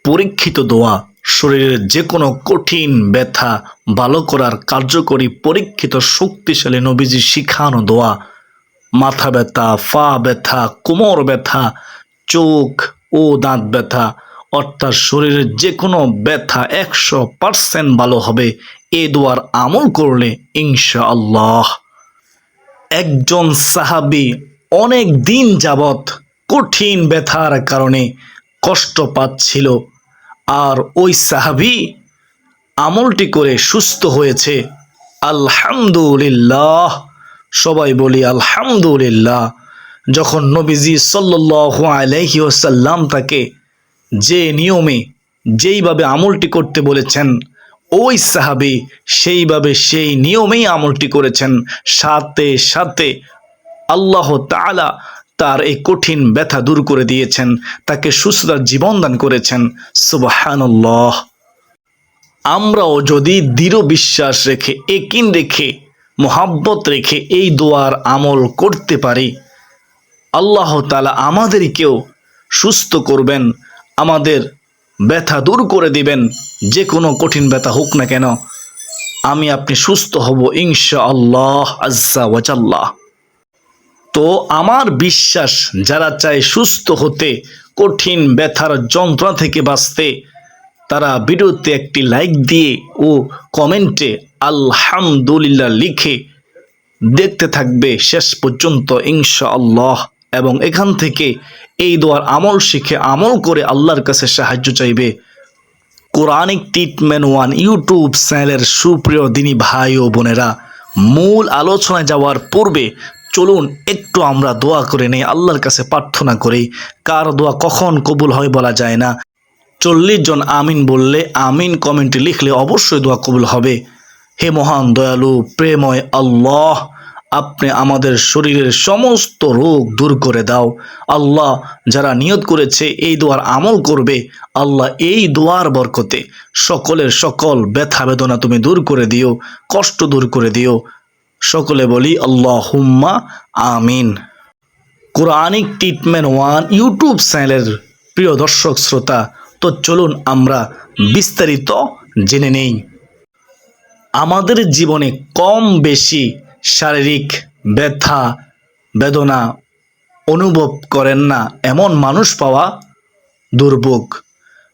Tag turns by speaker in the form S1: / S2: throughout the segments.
S1: পরীক্ষিত দোয়া, শরীরের যে কোনো কঠিন ব্যথা ভালো করার কার্যকরী পরীক্ষিত শক্তিশালী নবীজি শিখানো দোয়া। মাথা ব্যথা, পা ব্যথা, কোমর ব্যথা, চোখ ও দাঁত ব্যথা, অর্থাৎ শরীরের যে কোনো ব্যথা 100% ভালো হবে এই দোয়ার আমল করলে ইনশাআল্লাহ। একজন সাহাবী অনেক দিন যাবৎ কঠিন ব্যথার কারণে কষ্ট পাচ্ছিল, আর ওই সাহাবী আমলটি করে সুস্থ হয়েছে। আলহামদুলিল্লাহ, সবাই বলি আলহামদুলিল্লাহ। যখন নবীজি সাল্লাল্লাহু আলাইহি ওয়াসাল্লাম তাকে যে নিয়মে যেইভাবে আমলটি করতে বলেছেন, ওই সাহাবী সেইভাবে সেই নিয়মেই আমলটি করেছেন। সাথে সাথে আল্লাহ তাআলা তার এই কঠিন ব্যথা দূর করে দিয়েছেন, তাকে সুস্থতার জীবন দান করেছেন। সুবহানাল্লাহ। আমরাও যদি দৃঢ় বিশ্বাস রেখে, ইয়াকিন রেখে, মোহাব্বত রেখে এই দোয়ার আমল করতে পারি, আল্লাহ তাআলা আমাদেরকেও সুস্থ করবেন, আমাদের ব্যথা দূর করে দিবেন। যে কোনো কঠিন ব্যথা হোক না কেন, আমি আপনি সুস্থ হব ইনশাআল্লাহ আজ্জা ওয়া জাল্লা। তো আমার বিশ্বাস, যারা চায় সুস্থ হতে, কঠিন ব্যথার যন্ত্রণা থেকে বাঁচতে, তারা ভিডিওতে একটি লাইক দিয়ে ও কমেন্টে আলহামদুলিল্লাহ লিখে দেখতে থাকবে শেষ পর্যন্ত ইনশাআল্লাহ, এবং এখান থেকে এই দোয়ার আমল শিখে আমল করে আল্লাহর কাছে সাহায্য চাইবে। কোরআনিক ট্রিটমেন্ট 1 ইউটিউব চ্যানেলের সুপ্রিয় দিনী ভাই ও বোনেরা, মূল আলোচনায় যাওয়ার পূর্বে চলুন একটু আমরা দোয়া করে নেই, আল্লাহর কাছে প্রার্থনা করি। কার দোয়া কখন কবুল হয় বলা যায় না। 40 জন আমিন বললে, আমিন কমেন্টে লিখলে অবশ্যই দোয়া কবুল হবে। হে মহান দয়ালু প্রেমময় আল্লাহ, আপনি আমাদের শরীরের সমস্ত রোগ দূর করে দাও। আল্লাহ, যারা নিয়ত করেছে এই দোয়ার আমল করবে, আল্লাহ এই দোয়ার বরকতে সকলের সকল ব্যথা বেদনা তুমি দূর করে দিও, কষ্ট দূর করে দিও। সকলে বলি আল্লাহুম্মা আমিন। কোরআনিক ট্রিটমেন্ট 1 ইউটিউব চ্যানেলের প্রিয় দর্শক শ্রোতা, তো চলুন আমরা বিস্তারিত জেনে নেই। আমাদের জীবনে কম বেশি শারীরিক ব্যথা বেদনা অনুভব করেন না এমন মানুষ পাওয়া দুর্ভোগ।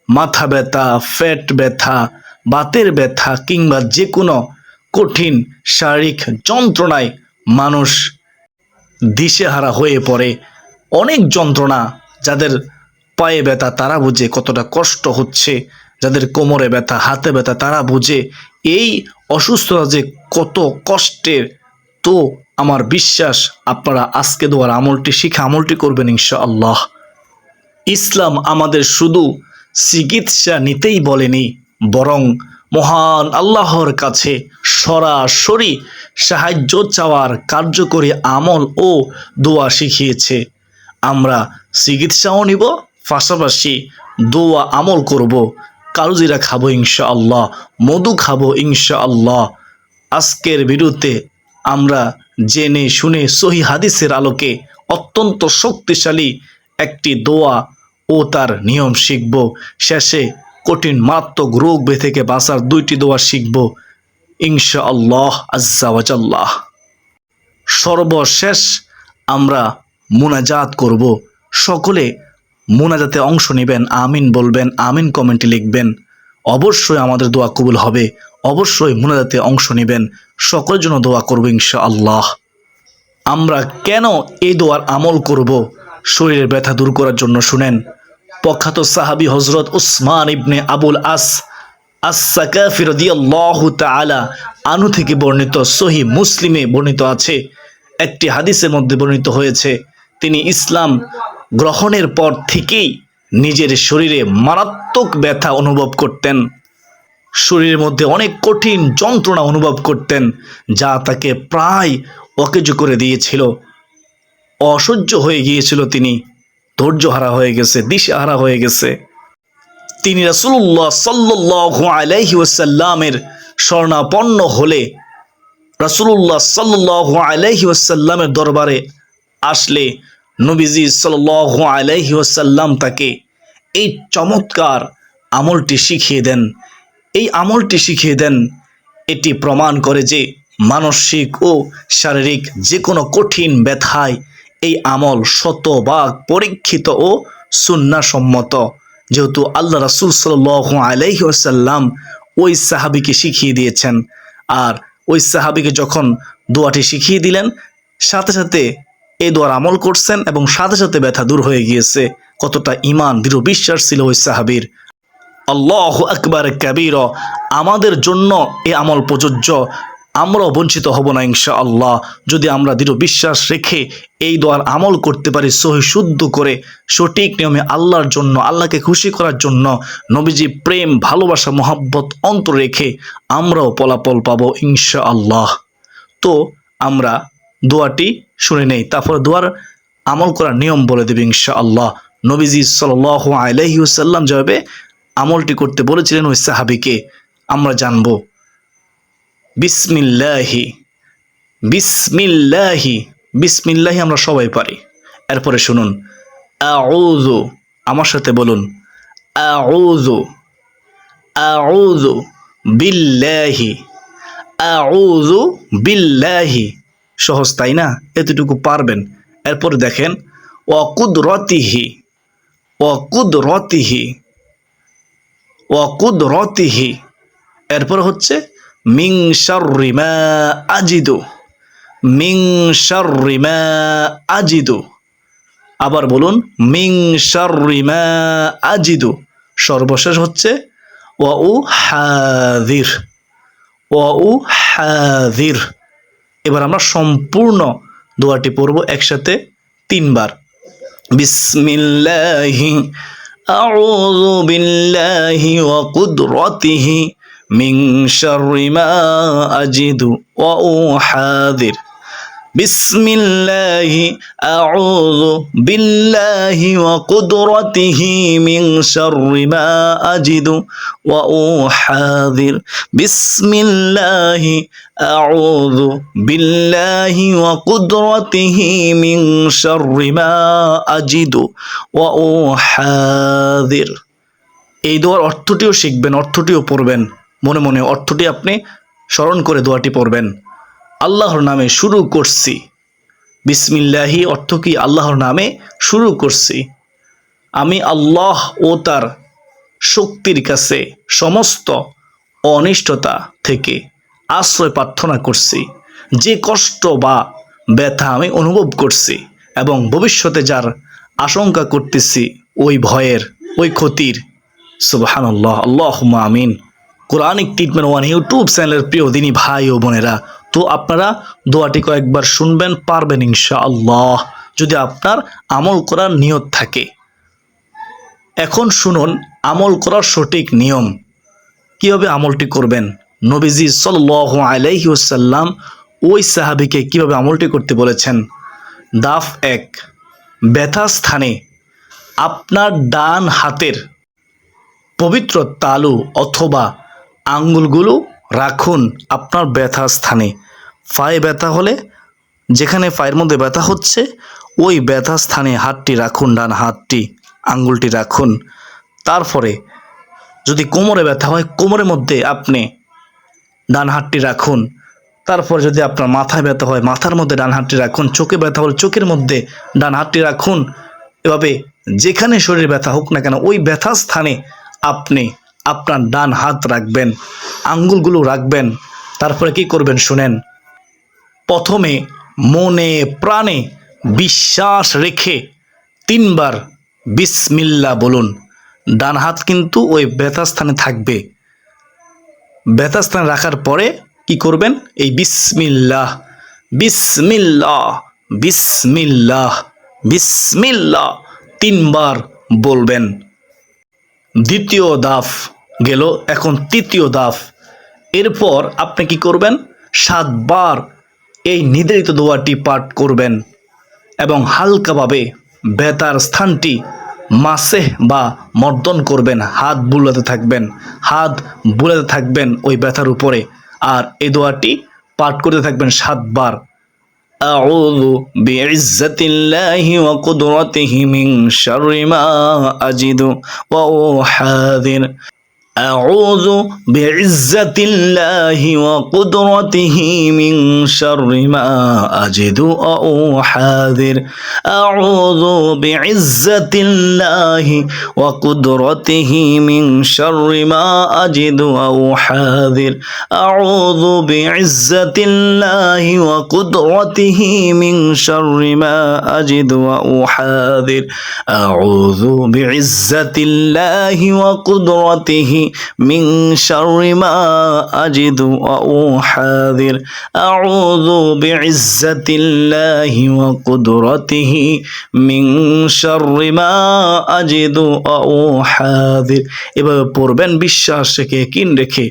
S1: মাথা ব্যথা, পেট ব্যথা, বাতের ব্যথা কিংবা যে কোনো কঠিন শারীরিক যন্ত্রণায় মানুষ দিশেহারা হয়ে পড়ে। অনেক যন্ত্রণা, যাদের পায়ে ব্যথা তারা বুঝে কতটা কষ্ট হচ্ছে, যাদের কোমরে ব্যথা, হাতে ব্যথা তারা বুঝে এই অসুস্থতা যে কত কষ্টের। তো আমার বিশ্বাস আপনারা আজকে দোয়ার আমলটি শিখে আমলটি করবেন ইনশাআল্লাহ। ইসলাম আমাদের শুধু চিকিৎসা নিতেই বলেনি, বরং মহান আল্লাহর কাছে সরাসরি সাহায্য চাওয়ার কার্যকরী আমল ও দোয়া শিখিয়েছে। আমরা চিকিৎসাও নিব, পাশাপাশি দোয়া আমল করব। কালজিরা খাবো ইনশাআল্লাহ, মধু খাবো ইনশাআল্লাহ। আজকের ভিডিওতে আমরা জেনে শুনে সহি হাদিসের আলোকে অত্যন্ত শক্তিশালী একটি দোয়া ও তার নিয়ম শিখব। শেষে কঠিন মারাত্মক রোগ থেকে বাঁচার 2টি দোয়া শিখব ইনশাআল্লাহ আজ্জা ওয়া জাল্লাহ। সর্বশেষ আমরা মুনাজাত করব। সকলে মুনাজাতে অংশ নেবেন, আমিন বলবেন, আমিন কমেন্টে লিখবেন। অবশ্যই আমাদের দোয়া কবুল হবে, অবশ্যই মুনাজাতে অংশ নেবেন। সকলের জন্য দোয়া করব ইনশাআল্লাহ। আমরা কেন এই দোয়ার আমল করব? শরীরের ব্যথা দূর করার জন্য। শুনেন, প্রখ্যাত সাহাবী হযরত উসমান ইবনে আবুল আস আস-সাকাফি রাদিয়াল্লাহু তাআলা আনহু থেকে বর্ণিত, সহি মুসলিমে বর্ণিত আছে, একটি হাদিসের মধ্যে বর্ণিত হয়েছে, তিনি ইসলাম গ্রহণের পর থেকেই নিজের শরীরে মারাত্মক ব্যথা অনুভব করতেন। শরীরের মধ্যে অনেক কঠিন যন্ত্রণা অনুভব করতেন, যা তাকে প্রায় অকেজ করে দিয়েছিল। অসহ্য হয়ে গিয়েছিল, তিনি ধৈর্যহারা হয়ে গেছে, দিশেহারা হয়ে গেছে। তিনি রাসূলুল্লাহ সাল্লাল্লাহু আলাইহি ওয়াসাল্লামের শরণাপন্ন হলে রাসূলুল্লাহ সাল্লাল্লাহু আলাইহি ওয়াসাল্লামের দরবারে আসলে নবীজি সাল্লাল্লাহু আলাইহি ওয়াসাল্লাম তাকে এই চমৎকার আমলটি শিখিয়ে দেন। এই আমলটি শিখিয়ে দেন, এটি প্রমাণ করে যে মানসিক ও শারীরিক যে কোনো কঠিন ব্যথায় এই আমল শতভাগ পরীক্ষিত ও সুন্নাহসম্মত। যেহেতু আল্লাহ রাসূল সাল্লাল্লাহু আলাইহি ওয়াসাল্লাম ওই সাহাবীকে শিখিয়ে দিয়েছেন, আর ওই সাহাবীকে যখন দোয়াটি শিখিয়ে দিলেন, সাথে সাথে এই দোয়ার আমল করছেন এবং সাথে সাথে ব্যথা দূর হয়ে গিয়েছে। কতটা ঈমান, দৃঢ় বিশ্বাস ছিল ওই সাহাবীর। আল্লাহু আকবার কাবীরা। আমাদের জন্য এই আমল প্রযোজ্য, আমরাও বঞ্চিত হব না ইনশাআল্লাহ, যদি আমরা দৃঢ় বিশ্বাস রেখে এই দোয়ার আমল করতে পারি সহি শুদ্ধ করে, সঠিক নিয়মে, আল্লাহর জন্য, আল্লাহকে খুশি করার জন্য, নবীজি প্রেম ভালোবাসা মহাব্বত অন্তর রেখে আমরাও ফলাফল পাবো ইনশাআল্লাহ। তো আমরা দোয়াটি শুনে নেই, তারপর দোয়ার আমল করার নিয়ম বলে দেবে ইনশাআল্লাহ। নবীজি সাল্লাল্লাহু আলাইহি ওয়াসাল্লাম যেভাবে আমলটি করতে বলেছিলেন ওই সাহাবীকে আমরা জানব। বিসমিল্লাহি, বিসমিল্লাহি, বিসমিল্লাহি আমরা সবাই পারি। এরপরে শুনুন, আউযু, আমার সাথে বলুন, আউযু, আউযু বিল্লাহি, আউযু বিল্লাহি। সহজ তাই না? এতটুকু পারবেন। এরপরে দেখেন, ওয়া কুদরতিহি, ওয়া কুদরতিহি, ওয়া কুদরতিহি। এরপর হচ্ছে মিন শাররি মা আজিদু, মিন শাররি মা আজিদু। আবার বলুন, মিন শাররি মা আজিদু। সর্বশেষ হচ্ছে ওয়া উহাযির, ওয়া উহাযির। এবার আমরা সম্পূর্ণ দোয়াটি পড়ব একসাথে 3 বার। বিসমিল্লাহি, আউযু বিল্লাহি ওয়া কুদরতিহি মিন শাররি মা আজিদু ওয়া উহাযির। বিসমিল্লাহি, আউযু বিল্লাহি ওয়া কুদরতিহি মিন শাররি মা আজিদু ওয়া উহাযির। বিসমিল্লাহি, আউযু বিল্লাহি ওয়া কুদরতিহি মিন শাররি মা আজিদু ওয়া উহাযির। এই দোয়ার অর্থটিও শিখবেন, অর্থটিও পড়বেন, মনে মনে অর্থটি আপনি স্মরণ করে দোয়াটি পড়বেন। আল্লাহর নামে শুরু করছি। বিসমিল্লাহি অর্থ কি? আল্লাহর নামে শুরু করছি। আমি আল্লাহ ও তার শক্তির কাছে সমস্ত অনিষ্টতা থেকে আশ্রয় প্রার্থনা করছি। যে কষ্ট বা ব্যথা আমি অনুভব করছি এবং ভবিষ্যতে যার আশঙ্কা করতেছি, ওই ভয়ের, ওই ক্ষতির, সুবহানাল্লাহ, আল্লাহুম্মা আমিন। কোরআনিক ট্রিটমেন্ট ওয়ান ইউটিউব চ্যানেলের প্রিয় দিনী ভাই ও বোনেরা, তো আপনারা দোয়াটি কয়েকবার শুনবেন, পারবেন ইনশাআল্লাহ, যদি আপনার আমল করার নিয়ত থাকে। এখন শুনুন আমল করার সঠিক নিয়ম, কিভাবে আমলটি করবেন। নবীজি সাল্লাল্লাহু আলাইহি ওয়াসাল্লাম ওই সাহাবীকে কিভাবে আমলটি করতে বলেছেন। ধাপ 1, ব্যথা স্থানে আপনার ডান হাতের পবিত্র তালু অথবা আঙ্গুলগুলো রাখুন আপনার ব্যথা স্থানে। পায়ে ব্যথা হলে, যেখানে পায়ের মধ্যে ব্যথা হচ্ছে, ওই ব্যথা স্থানে হাতটি রাখুন, ডান হাতটি, আঙ্গুলটি রাখুন। তারপরে যদি কোমরে ব্যথা হয়, কোমরের মধ্যে আপনি ডান হাতটি রাখুন। তারপর যদি আপনার মাথায় ব্যথা হয়, মাথার মধ্যে ডান হাতটি রাখুন। চোখে ব্যথা হলে চোখের মধ্যে ডান হাতটি রাখুন। এভাবে যেখানে শরীরে ব্যথা হোক না কেন, ওই ব্যথা স্থানে আপনি আপনার ডান হাত রাখবেন, আঙ্গুলগুলো রাখবেন। তারপরে কি করবেন শুনেন। প্রথমে মনে প্রাণে বিশ্বাস রেখে 3 বার বিসমিল্লাহ বলুন। ডান হাত কিন্তু ওই ব্যথা স্থানে থাকবে। ব্যথা স্থানে রাখার পরে কি করবেন, এই বিসমিল্লাহ, বিসমিল্লাহ, বিসমিল্লাহ, বিসমিল্লাহ 3 বার বলবেন। দ্বিতীয় ধাপ গেল, এখন তৃতীয় ধাপ। এরপর আপনি কি করবেন, 7 বার এই নির্ধারিত দোয়াটি পাঠ করবেন এবং হালকাভাবে ব্যথার স্থানটি মাসেহ বা মর্দন করবেন। হাত বুলাতে থাকবেন, হাত বুলাতে থাকবেন ওই ব্যথার উপরে, আর এই দোয়াটি পাঠ করতে থাকবেন 7 বার। أعوذ بعزة الله وقدرته من شر ما أجد وأحاذر أعوذ بعزة الله وقدرته من شر ما أجد وأحاذر أعوذ بعزة الله وقدرته من شر ما أجد وأحاذر أعوذ بعزة الله وقدرته من شر ما أجد وأحاذر أعوذ بعزة الله وقدرته من شر ما أجد وأحاذر أعوذ بعزة الله وقدرته من شر ما أجد وأحاذر এভাবে পড়বেন বিশ্বাস রেখে কিন রেখে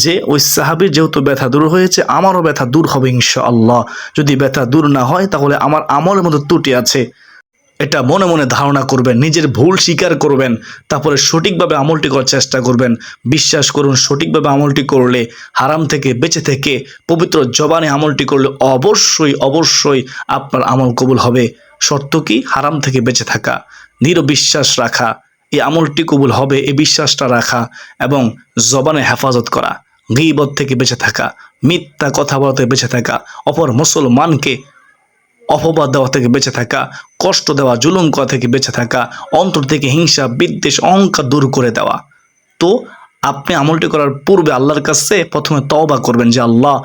S1: যে ওই সাহাবীর যেহেতু ব্যথা দূর হয়েছে আমারও ব্যথা দূর হবে ইনশাআল্লাহ। যদি ব্যথা দূর না হয় তাহলে আমার আমলের মধ্যে ত্রুটি আছে, এটা মনে মনে ধারণা করবেন, নিজের ভুল স্বীকার করবেন, তারপরে সঠিকভাবে আমলটি করার চেষ্টা করবেন। বিশ্বাস করুন সঠিকভাবে আমলটি করলে, হারাম থেকে বেঁচে থেকে পবিত্র জবানে আমলটি করলে অবশ্যই অবশ্যই আপনার আমল কবুল হবে। শর্ত কি? হারাম থেকে বেঁচে থাকা, দৃঢ় বিশ্বাস রাখা, এই আমলটি কবুল হবে এই বিশ্বাসটা রাখা, এবং জবানে হেফাজত করা, গীবত থেকে বেঁচে থাকা, মিথ্যা কথা বলতে বেঁচে থাকা, অপর মুসলমানকে অপবাদ দেওয়া থেকে বেঁচে থাকা, কষ্ট দেওয়া, জুলুম করা থেকে বেঁচে থাকা, অন্তর থেকে হিংসা, বিদ্বেষ, অহংকার দূর করে দেওয়া। তো আপনি আমলটি করার পূর্বে আল্লাহর কাছে প্রথমে তওবা করবেন যে আল্লাহ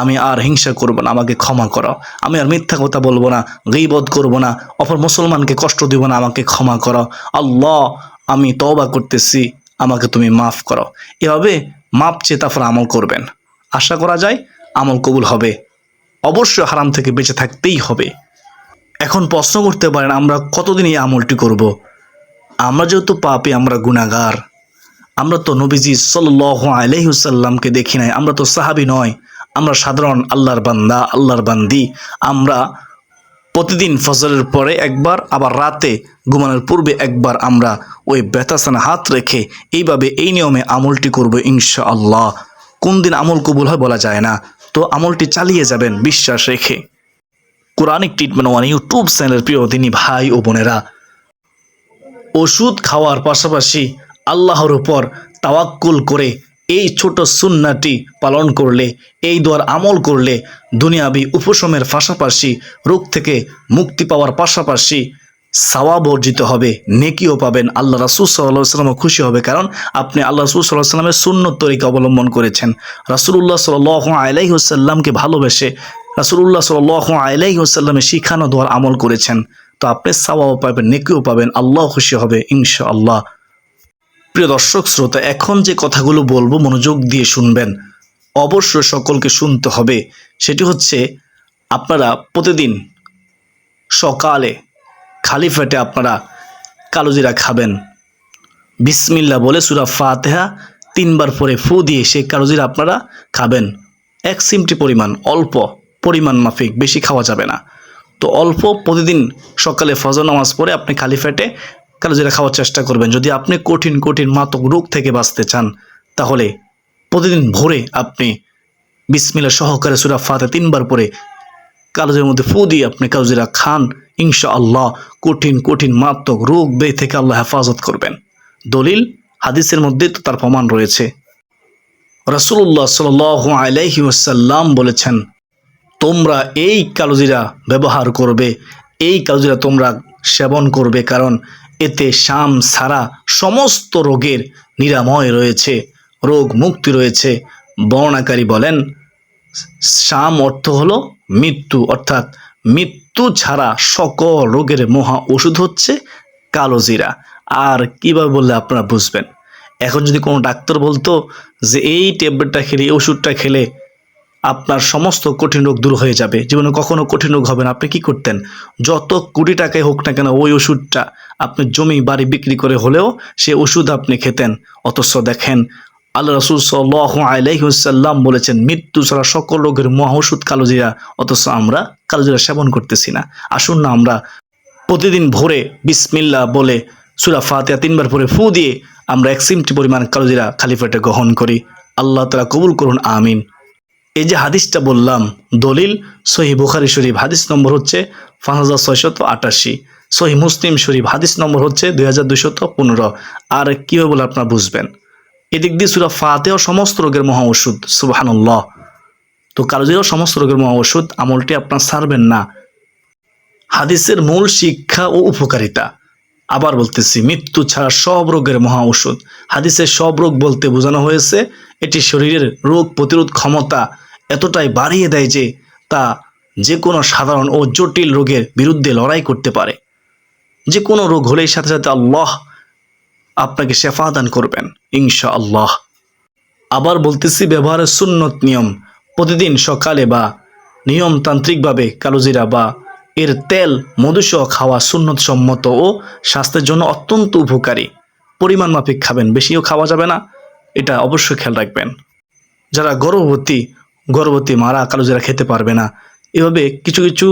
S1: আমি আর হিংসা করব না, আমাকে ক্ষমা করো। আমি আর মিথ্যা কথা বলবো না, গীবত করব না, অপর মুসলমানকে কষ্ট দিব না, আমাকে ক্ষমা করো। আল্লাহ আমি তওবা করতেছি, আমাকে তুমি মাফ করো। এভাবে মাপ চেয়ে তারপর আমল করবেন। আশা করা যায় আমল কবুল হবে। অবশ্যই হারাম থেকে বেঁচে থাকতেই হবে। এখন প্রশ্ন করতে পারেন আমরা কতদিন এই আমলটি করব? আমরা যেহেতু পাপী, আমরা গুনাহগার, আমরা তো নবীজি সাল্লাল্লাহু আলাইহি ওয়াসাল্লামকে দেখি নাই, আমরা তো সাহাবী নয়, আমরা সাধারণ আল্লাহর বান্দা, আল্লাহর বান্দি। আমরা প্রতিদিন ফজরের পরে একবার, আবার রাতে ঘুমানোর পূর্বে একবার আমরা ওই বেতাসানা হাত রেখে এইভাবে এই নিয়মে আমলটি করব ইনশাআল্লাহ। কোন দিন আমল কবুল হয় বলা যায় না, তো আমলটি চালিয়ে যাবেন বিশ্বাস রেখে। কোরআনিক ট্রিটমেন্ট ওয়ান ইউটিউব চ্যানেলের প্রিয় দিনী ভাই ও বোনেরা, ওষুধ খাওয়ার পাশাপাশি আল্লাহর উপর তাওয়াক্কুল করে এই ছোট সুন্নাহটি পালন করলে, এই দোয়ার আমল করলে দুনিয়াবি উপশমের পাশাপাশি, রোগ থেকে মুক্তি পাওয়ার পাশাপাশি সওয়াব অর্জিত হবে, নেকিও পাবেন। আল্লাহ রাসূল সাল্লাল্লাহু আলাইহি ওয়াসাল্লাম খুশি হবে, কারণ আপনি আল্লাহ রাসূল সাল্লাল্লাহু আলাইহি ওয়াসাল্লামের সুন্নত তরিকা অবলম্বন করেছেন। রাসূলুল্লাহ সাল্লাল্লাহু আলাইহি ওয়াসাল্লামকে ভালোবেসে রাসূলুল্লাহ সাল্লাল্লাহু আলাইহি ওয়াসাল্লামের শিখানো দোয়ার আমল করেছেন। তো আপনি সওয়াব পাবেন, নেকিও পাবেন, আল্লাহ খুশি হবে ইনশাআল্লাহ। প্রিয় দর্শক শ্রোতা, এখন যে কথাগুলো বলবো মনোযোগ দিয়ে শুনবেন, অবশ্যই সকলকে শুনতে হবে। সেটি হচ্ছে আপনারা প্রতিদিন সকালে খালি পেটে আপনারা কালোজিরা খাবেন। বিসমিল্লাহ বলে সূরা ফাতিহা 3 বার পরে ফু দিয়ে সেই কালোজিরা আপনারা খাবেন। 1 চিমটি পরিমাণ, অল্প পরিমাণ মাফিক, বেশি খাওয়া যাবে না। তো অল্প প্রতিদিন সকালে ফজর নামাজ পড়ে আপনি খালি পেটে কালোজিরা খাওয়ার চেষ্টা করবেন। যদি আপনি কঠিন কঠিন মারাত্মক রোগ থেকে বাঁচতে চান তাহলে প্রতিদিন ভোরে আপনি বিসমিল্লাহ সহকারে সূরা ফাতিহা 3 বার পরে কালোজিরার মধ্যে ফু দিয়ে আপনি কালোজিরা খান, ইনশাআল্লাহ কঠিন কঠিন মারাত্মক রোগ ব্যাধি থেকে আল্লাহ হেফাজত করবেন। দলিল হাদিসের মধ্যে তো তার প্রমাণ রয়েছে। রাসূলুল্লাহ সাল্লাল্লাহু আলাইহি ওয়াসাল্লাম বলেছেন, তোমরা এই কালোজিরা ব্যবহার করবে, এই কালোজিরা তোমরা সেবন করবে, কারণ এতে শাম ছাড়া সমস্ত রোগের নিরাময় রয়েছে, রোগ মুক্তি রয়েছে। বর্ণনাকারী বলেন শাম অর্থ হলো মৃত্যু, অর্থাৎ মৃত্যু ছাড়া সকল রোগের মহা ওষুধ হচ্ছে কালোজিরা। আর কিভাবে বললে আপনারা বুঝবেন? এখন যদি কোনো ডাক্তার বলতো যে এই ট্যাবলেটটা খেলে, এই ওষুধটা খেলে আপনার সমস্ত কঠিন রোগ দূর হয়ে যাবে, জীবনে কখনো কঠিন রোগ হবে না, আপনি কি করতেন? যত কোটি টাকায় হোক না কেন ওই ওষুধটা আপনি জমি বাড়ি বিক্রি করে হলেও সে ওষুধ আপনি খেতেন। অথচ দেখেন আল্লাহ রাসূল সাল্লাল্লাহু আলাইহি ওয়াসাল্লাম বলেছেন মৃত্যু ছাড়া সকল রোগের মহা ওষুধ কালোজিরা, অথচ আমরা কালোজিরা সেবন করতেছি না। আসুন না আমরা প্রতিদিন ভোরে বিসমিল্লাহ বলে সূরা ফাতিহা 3 বার পরে ফু দিয়ে আমরা 1 চিমটি পরিমাণ কালোজিরা খালি পেটে গ্রহণ করি। আল্লাহ তাআলা কবুল করুন, আমিন। এই যে হাদিসটা বললাম দলিল সহিহ বুখারী শরীফ হাদিস নম্বর হচ্ছে 5688, সহিহ মুসলিম শরীফ হাদিস নম্বর হচ্ছে 2215। আর কীভাবে বলে আপনারা বুঝবেন? এদিক দিয়ে সূরা ফাতিহা সমস্ত রোগের মহা ওষুধ, সুবহানাল্লাহ। তো কালোজিরাও সমস্ত রোগের মহা ওষুধ, আমলটি আপনার ছাড়বেন না। হাদিসের মূল শিক্ষা ও উপকারিতা, আবার বলতেছি, মৃত্যু ছাড়া সব রোগের মহা ওষুধ। হাদিসের সব রোগ বলতে বোঝানো হয়েছে এটি শরীরের রোগ প্রতিরোধ ক্ষমতা এতটাই বাড়িয়ে দেয় যে তা যে কোনো সাধারণ ও জটিল রোগের বিরুদ্ধে লড়াই করতে পারে। যে কোনো রোগ হলেই সাথে সাথে আল্লাহ আপনাকে শেফা দান করবেন ইনশাআল্লাহ। আবার বলতেছি, ব্যবহারের সুন্নত নিয়ম, প্রতিদিন সকালে বা নিয়মতান্ত্রিকভাবে কালোজিরা বা এর তেল মধুসহ খাওয়া সুন্নত সম্মত ও স্বাস্থ্যের জন্য অত্যন্ত উপকারী। পরিমাণ মাফিক খাবেন, বেশিও খাওয়া যাবে না, এটা অবশ্যই খেয়াল রাখবেন। যারা গর্ভবতী মারা কালোজিরা খেতে পারবে না, এভাবে কিছু কিছু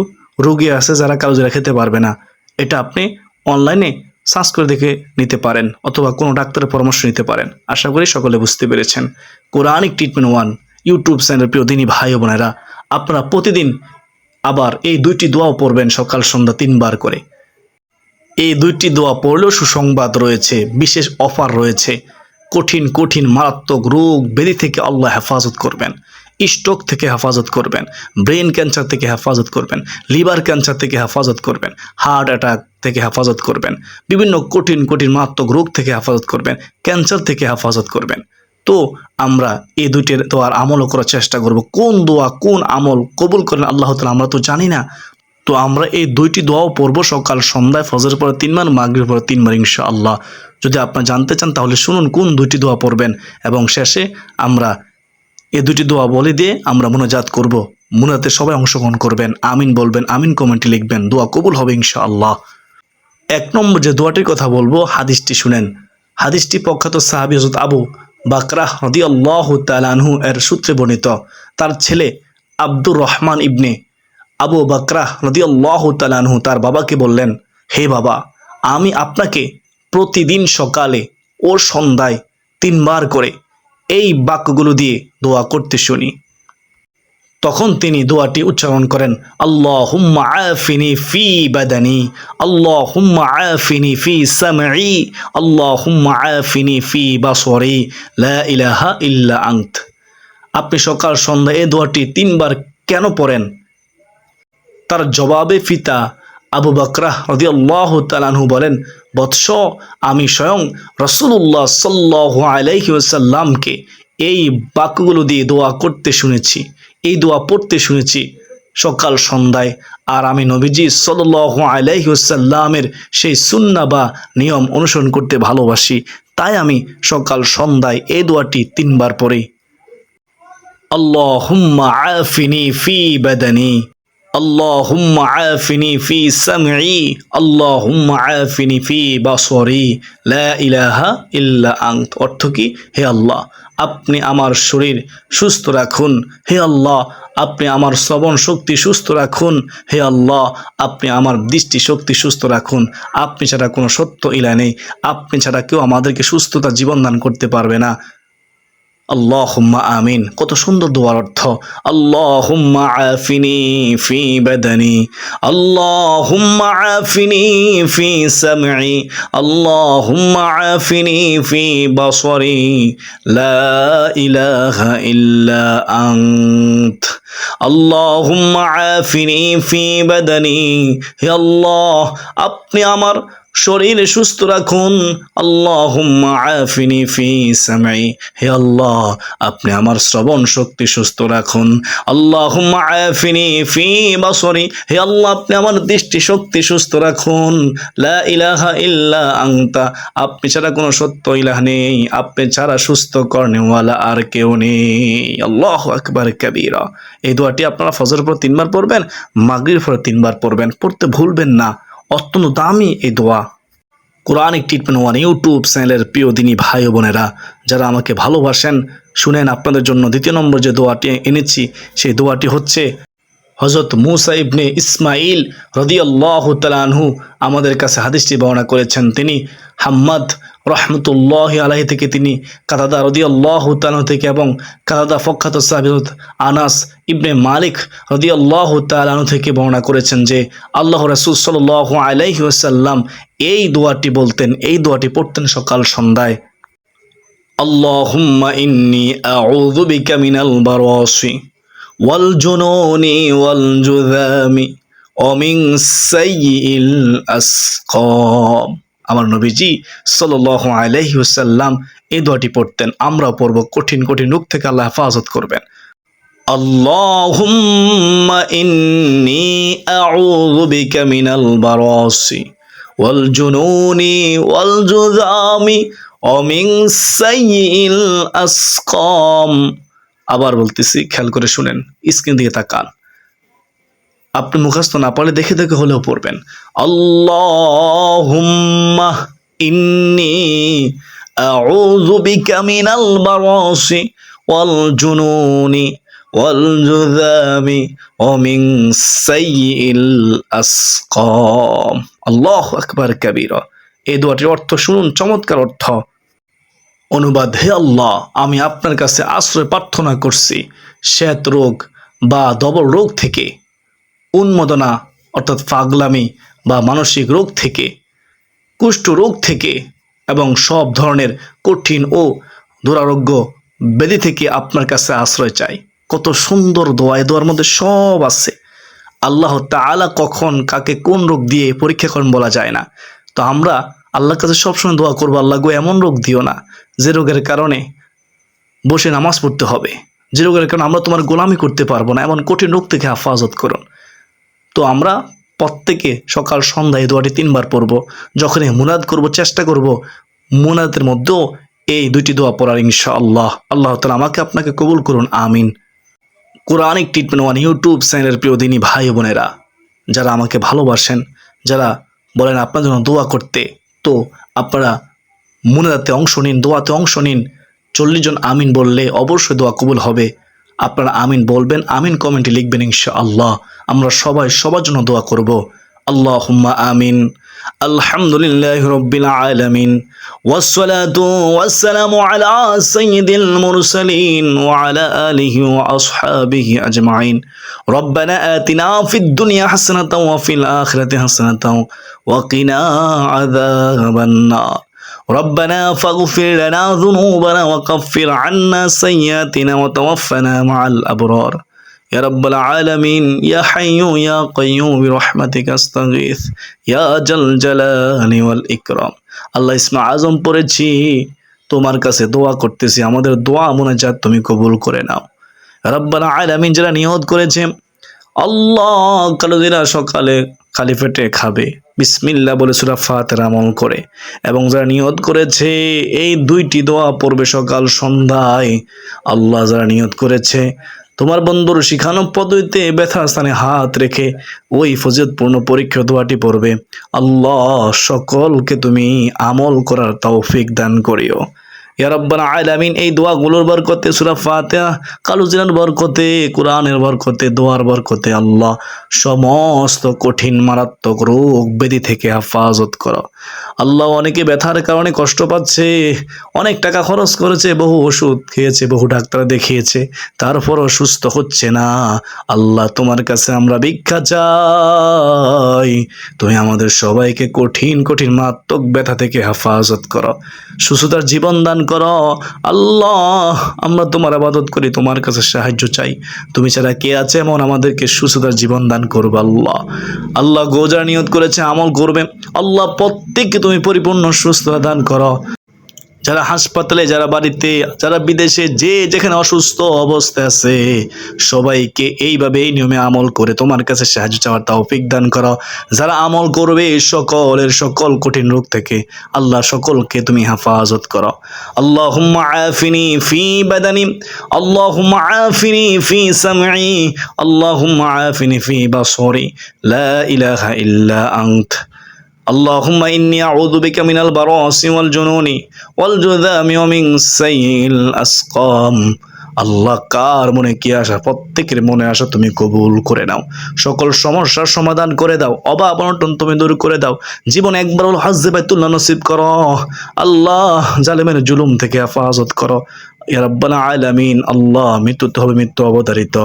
S1: রোগী আছে যারা কালোজিরা খেতে পারবে না, এটা আপনি অনলাইনে সার্চ করে দেখে নিতে পারেন অথবা কোনো ডাক্তারের পরামর্শ নিতে পারেন। আশা করি সকলে বুঝতে পেরেছেন। কোরআনিক ট্রিটমেন্ট 1 ইউটিউব চ্যানেলের প্রিয় দিনী ভাই ও বোনেরা, আপনারা প্রতিদিন আবার এই 2টি দোয়াও পড়বেন সকাল সন্ধ্যা 3 বার করে। এই 2টি দোয়া পড়লেও সুসংবাদ রয়েছে, বিশেষ অফার রয়েছে। কঠিন কঠিন মারাত্মক রোগ ব্যাধি থেকে আল্লাহ হেফাজত করবেন, স্ট্রোক থেকে হেফাজত করবেন, ব্রেন ক্যান্সার থেকে হেফাজত করবেন, লিভার ক্যান্সার থেকে হেফাজত করবেন, হার্ট অ্যাটাক থেকে হেফাজত করবেন, বিভিন্ন কঠিন কঠিন মারাত্মক রোগ থেকে হেফাজত করবেন, ক্যান্সার থেকে হেফাজত করবেন। তো আমরা এই 2টির দোয়ার আমলও করার চেষ্টা করব। কোন দোয়া কোন আমল কবুল করেন আল্লাহ তাআলা আমরা তো জানি না। তো আমরা এই 2টি দোয়াও পড়ব সকাল সন্ধ্যায়, ফজরের পরে 3 বার, মাগরিবের পরে 3 বার ইনশাআল্লাহ। যদি আপনারা জানতে চান তাহলে শুনুন কোন 2টি দোয়া পড়বেন, এবং শেষে আমরা এই 2টি দোয়া বলে দিয়ে আমরা মুনাজাত করব। মুনাজাতে সবাই অংশগ্রহণ করবেন, আমিন বলবেন, আমিন কমেন্টে লিখবেন, দোয়া কবুল হবে ইনশাআল্লাহ। 1 নম্বর যে দোয়াটির কথা বলবো হাদিসটি শুনেন। হাদিসটি প্রখ্যাত সাহাবী হযরত আবু বাকরাহ রাদিয়াল্লাহু তাআলা আনহু এর সূত্রে বর্ণিত। তার ছেলে আব্দুর রহমান ইবনে আবু বাকরাহ রাদিয়াল্লাহু তাআলা আনহু তার বাবাকে বললেন, হে বাবা, আমি আপনাকে প্রতিদিন সকালে ও সন্ধ্যায় 3 বার করে এই বাক্যগুলো দিয়ে দোয়া করতে শুনি। তখন তিনি দোয়াটি উচ্চারণ করেন, আল্লাহুম্মা আফিনি ফি বাদানি, আল্লাহুম্মা আফিনি ফি সামঈ, আল্লাহুম্মা আফিনি ফি বাসরি, লা ইলাহা ইল্লা আনত। আপনি সকাল সন্ধ্যা এই দোয়াটি 3 বার কেন পড়েন? তার জবাবে পিতা আবু বাকরাহ রাদিয়াল্লাহু তাআলা আনহু বলেন, বৎস, আমি স্বয়ং রাসূলুল্লাহ সাল্লাল্লাহু আলাইহি ওয়াসাল্লামকে এই বাক্যগুলো দিয়ে দোয়া করতে শুনেছি, এই দোয়া পড়তে শুনেছি সকাল সন্ধ্যায়। আর আমি নবীজি সাল্লাল্লাহু আলাইহি ওয়াসাল্লামের সেই সুন্নাহ বা নিয়ম অনুসরণ করতে ভালোবাসি, তাই আমি সকাল সন্ধ্যায় এই দোয়াটি 3 বার পড়ি। আল্লাহুম্মা আফিনি ফি বাদানি, আল্লাহুম্মা আফিনি ফি সামঈ, আল্লাহুম্মা আফিনি ফি বাসরি, লা ইলাহা ইল্লা আনত। অর্থ কি? হে আল্লাহ, আপনি আমার শরীর সুস্থ রাখুন। হে আল্লাহ, আপনি আমার শ্রবণ শক্তি সুস্থ রাখুন। হে আল্লাহ, আপনি আমার দৃষ্টি শক্তি সুস্থ রাখুন। আপনি ছাড়া কোনো সত্য ইলাহ নেই, আপনি ছাড়া কেউ আমাদেরকে সুস্থতা জীবন দান করতে পারবে না। আল্লাহুম্মা আমিন। কত সুন্দর দোয়ার অর্থ। আল্লাহুম্মা আফিনি ফি বাদানি, আল্লাহুম্মা আফিনি ফি সামঈ, আল্লাহুম্মা আফিনি ফি বাসরি, লা ইলাহা ইল্লা আনত, আল্লাহুম্মা আফিনি ফি বাদানি। হে আল্লাহ, আপনি আমার শরীর সুস্থ রাখুন। আল্লাহুম্মা আফিনি ফি সামঈ, হে আল্লাহ, আপনি আমার শ্রবণ শক্তি সুস্থ রাখুন। আল্লাহুম্মা আফিনি ফি বাসরি, হে আল্লাহ, আপনি আমার দৃষ্টি শক্তি সুস্থ রাখুন। লা ইলাহা ইল্লা আনতা, আপনি ছাড়া কোনো সত্য ইলাহ নেই, আপনি ছাড়া সুস্থ করনেওয়ালা আর কেউ নেই। আল্লাহু আকবার কাবীরা। এই দোয়াটি আপনারা ফজরের পর 3 বার পড়বেন, মাগরিবের পর 3 বার পড়বেন, পড়তে ভুলবেন না। অত্যন্ত দামি এই দোয়া। কোরআনিক ট্রিটমেন্ট 1 ইউটিউব চ্যানেলের প্রিয় দিনী ভাই ও বোনেরা, যারা আমাকে ভালোবাসেন, শুনেন আপনাদের জন্য 2 নম্বর যে দোয়াটি এনেছি সেই দোয়াটি হচ্ছে, হযরত মুসা ইবনে ইসমাইল রাদিয়াল্লাহু তাআলা আনহু আমাদের কাছে হাদিসটি বর্ণনা করেছেন। তিনি হাম্মাদ রহমতুল্লাহি আলাইহি থেকে, তিনি কাতাদা রাদিয়াল্লাহু তাআলা থেকে এবং কাতাদা প্রখ্যাত সাহাবী আনাস ইবনে মালিক রাদিয়াল্লাহু তাআলা আনহু থেকে বর্ণনা করেছেন যে আল্লাহর রাসূল সাল্লাল্লাহু আলাইহি ওয়াসাল্লাম এই দোয়াটি বলতেন, এই দোয়াটি পড়তেন সকাল সন্ধ্যায়। আল্লাহুম্মা ইন্নী আউযু বিকা মিনাল বারাসি ওয়াল জুনুনি ওয়াল জুযামি ওয়া মিন সাইয়্যিল আসকাম। আমার নবীজি সাল্লাল্লাহু আলাইহি ওয়াসাল্লাম এই দোয়াটি পড়তেন। আমরাও পড়ব। কঠিন কঠিন রোগ থেকে আল্লাহ হেফাজত করবেন। আল্লাহুম্মা ইন্নী আউযু বিকা মিনাল বারাসি ওয়াল জুনুনি ওয়াল জুযামি ওয়া মিন সাইয়্যিল আসকাম। আবার বলতেছি, খেয়াল করে শুনেন, স্ক্রিন দিকে তাকান। আপনি মুখস্থ না পারলে দেখে দেখে হলেও পড়বেন। আল্লাহুম্মা ইন্নী আউযু বিকা মিনাল বারাসি ওয়াল জুনুনি ওয়াল জুযামি ওয়া মিন সাইয়্যিল আসকাম। আল্লাহু আকবার কাবীরা। এই দোয়াটির অর্থ শুনুন, চমৎকার অর্থ। অনুবাদ: হে আল্লাহ, আমি আপনার কাছে আশ্রয় প্রার্থনা করছি শ্বেত রোগ বা দবল রোগ থেকে, উন্মাদনা অর্থাৎ পাগলামি বা মানসিক রোগ থেকে, কুষ্ঠ রোগ থেকে এবং সব ধরনের কঠিন ও দুরারোগ্য ব্যাধি থেকে আপনার কাছে আশ্রয় চাই। কত সুন্দর দোয়া! এই দোয়ার মধ্যে সব আছে। আল্লাহ তাআলা কখন কাকে কোন রোগ দিয়ে পরীক্ষা করেন বলা যায় না। তো আমরা আল্লাহর কাছে সবসময় দোয়া করবো, আল্লাহ গো এমন রোগ দিও না যে রোগের কারণে বসে নামাজ পড়তে হবে, যে রোগের কারণে আমরা তোমার গোলামি করতে পারবো না, এমন কঠিন রোগ থেকে হেফাজত করুন। তো আমরা প্রত্যেকে সকাল সন্ধ্যায় দোয়াটি 3 বার পড়ব। যখনই মুনাদ করব চেষ্টা করব মুনাদের মধ্যেও এই দুইটি দোয়া পড়ার ইনশাআল্লাহ। আল্লাহ তাআলা আমাকে আপনাকে কবুল করুন, আমিন। কোরআনিক ট্রিটমেন্ট ওয়ান ইউটিউব চ্যানেলের প্রিয় দিনী ভাই বোনেরা, যারা আমাকে ভালোবাসেন, যারা বলেন আপনার জন্য দোয়া করতে, তো আপনারা মুনাদাতে অংশ নিন, দোয়াতে অংশ নিন। 40 জন আমিন বললে অবশ্যই দোয়া কবুল হবে। আপনারা আমিন বলবেন, আমিন কমেন্টে লিখবেন ইনশাআল্লাহ। আমরা সবাই সবার জন্য দোয়া করব। আল্লাহুম্মা আমিন। আলহামদুলিল্লাহি রাব্বিল আলামিন ওয়াসসালাতু ওয়াসসালামু আলা সাইয়্যিদিল মুরসালিন ওয়া আলা আলিহি ওয়া আসহাবিহি আজমাইন। রব্বানা আতিনা ফিদ দুনিয়া হাসানাতাও ওয়া ফিল আখিরাতি হাসানাতাও ওয়া কিনা আযাবান নার। ربنا فاغفر لنا ذنوبنا وكفر عنا سيئاتنا وتوفنا مع الأبرار يا رب العالمين يا حي يا قيوم برحمتك استغيث يا ذا الجلال والإكرام। আল্লাহ ইসমে আজম পড়েছি, তোমার কাছে দোয়া করতেছি, আমাদের দোয়া মুনাজাত তুমি কবুল করে নাও। রব্বানা আলামিন, যারা নিয়ত করেছে আল্লাহ কালদিনা সকালে খালি পেটে খাবে বিসমিল্লাহ বলে সূরা ফাতিহা আমল করে, এবং যারা নিয়ত করেছে এই দুইটি দোয়া পড়বে সকাল সন্ধ্যায়, আল্লাহ যারা নিয়ত করেছে তোমার বন্ধুর শিখানো পদ্ধতিতে ব্যথার স্থানে হাত রেখে ওই ফজিলতপূর্ণ পরীক্ষা দোয়াটি পড়বে, আল্লাহ সকলকে তুমি আমল করার তৌফিক দান করিও ইয়া রাব্বাল আলামিন। এই দোয়াগুলোর বরকতে, সূরা ফাতিহা কালুজিনার বরকতে, কোরআনের বরকতে, দোয়ার বরকতে আল্লাহ সমস্ত কঠিন মারাত্মক রোগ ব্যাধি থেকে হেফাজত করো। আল্লাহ অনেকে ব্যথার কারণে কষ্ট পাচ্ছে, অনেক টাকা খরচ করেছে, বহু ওষুধ খেয়েছে, বহু ডাক্তার দেখিয়েছে, তারপরও সুস্থ হচ্ছে না। আল্লাহ তোমার কাছে আমরা ভিক্ষা চাই, তুমি আমাদের সবাইকে কঠিন কঠিন মারাত্মক ব্যথা থেকে হেফাজত করো, সুস্থতার জীবন দান করো। আল্লাহ আমরা তোমার ইবাদত করি, তোমার কাছে সাহায্য চাই, তুমি ছাড়া কে আছে এমন আমাদেরকে সুস্থতার জীবন দান করবে। আল্লাহ আল্লাহ গোজার নিয়ত করেছে আমল করবে, আল্লাহ প্রত্যেককে তুমি পরিপূর্ণ সুস্থতা দান করো। যারা হাসপাতালে, যারা বাড়িতে, যারা বিদেশে, যে যেখানে অসুস্থ অবস্থায় আছে সবাইকে এইভাবে এই নিয়মে আমল করে তোমার কাছে সাহায্য চাওয়ার তৌফিক দান করো। যারা আমল করবে সকলের সকল কঠিন রোগ থেকে আল্লাহ সকলকে তুমি হেফাজত করো। আল্লাহুম্মা আফিনি ফি বাদানি, আল্লাহুম্মা আফিনি ফি সামঈ, আল্লাহুম্মা আফিনি ফি বাসরি, লা ইলাহা ইল্লা আনত। اللهم إني أعوذ بك من البراس والجنون والجذام ومن سيء الأسقام আল্লাহ কার মনে কি আসা, প্রত্যেকের মনে আসা তুমি কবুল করে নাও। সকল সমস্যার সমাধান করে দাও, অভাব অনটন তুমি দূর করে দাও। জীবনে একবার হলো হজ্জে বাইতুল্লাহ নসিব করো। আল্লাহ জালেমের জুলুম থেকে হেফাজত করো ইয়া রাব্বাল আলামিন। আল্লাহ মৃত্যু তো হবে, মৃত্যু অবধারিত,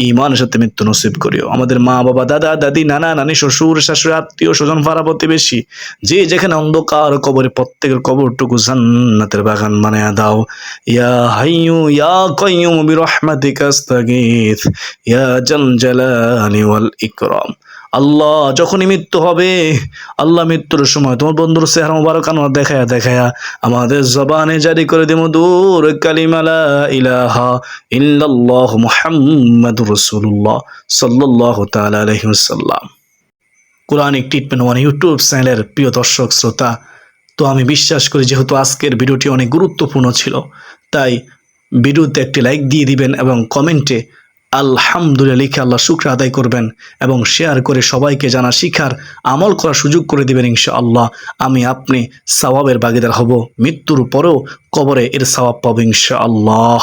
S1: ঈমানের সাথে মৃত্যু নসিব করিও। আমাদের মা বাবা, দাদা দাদি, নানা নানি, শ্বশুর শাশুড়ি, আত্মীয় স্বজন, পাড়া প্রতিবেশী, যে যেখানে অন্ধকার কবরে, প্রত্যেকের কবরটুকু জান্নাতের বাগান বানায়া দাও। ইয়া হাইয়ু ইয়া কাইয়ুম বিরহমাতিকা আস্তাগীথ ইয়া জাল জালালি ওয়াল ইকরাম। আল্লাহ যখনই মৃত্যু হবে, আল্লাহ মৃত্যুর সময় তোমার বন্ধুর চেহারা মুবারক আনোয়ার দেখায়া দেখায়া আমাদের জবানে জারি করে দে মধুর কালিমা লা ইলাহা ইল্লাল্লাহ মুহাম্মাদুর রাসূলুল্লাহ সাল্লাল্লাহু তাআলা আলাইহি ওয়াসাল্লাম। কোরআনিক ট্রিটমেন্ট ওয়ান ইউটিউব চ্যানেলের প্রিয় দর্শক শ্রোতা, তো আমি বিশ্বাস করি যেহেতু আজকের ভিডিওটি অনেক গুরুত্বপূর্ণ ছিল, তাই ভিডিওতে একটি লাইক দিয়ে দিবেন এবং কমেন্টে আলহামদুলিল্লাহ লিখে আল্লাহ শুকর আদায় করবেন এবং শেয়ার করে সবাইকে জানা, শিখার, আমল করার সুযোগ করে দিবেন। ইনশাআল্লাহ আমি আপনি সওয়াবের ভাগীদার হব, মৃত্যুর পরেও কবরে এর সওয়াব পাবো ইনশাআল্লাহ।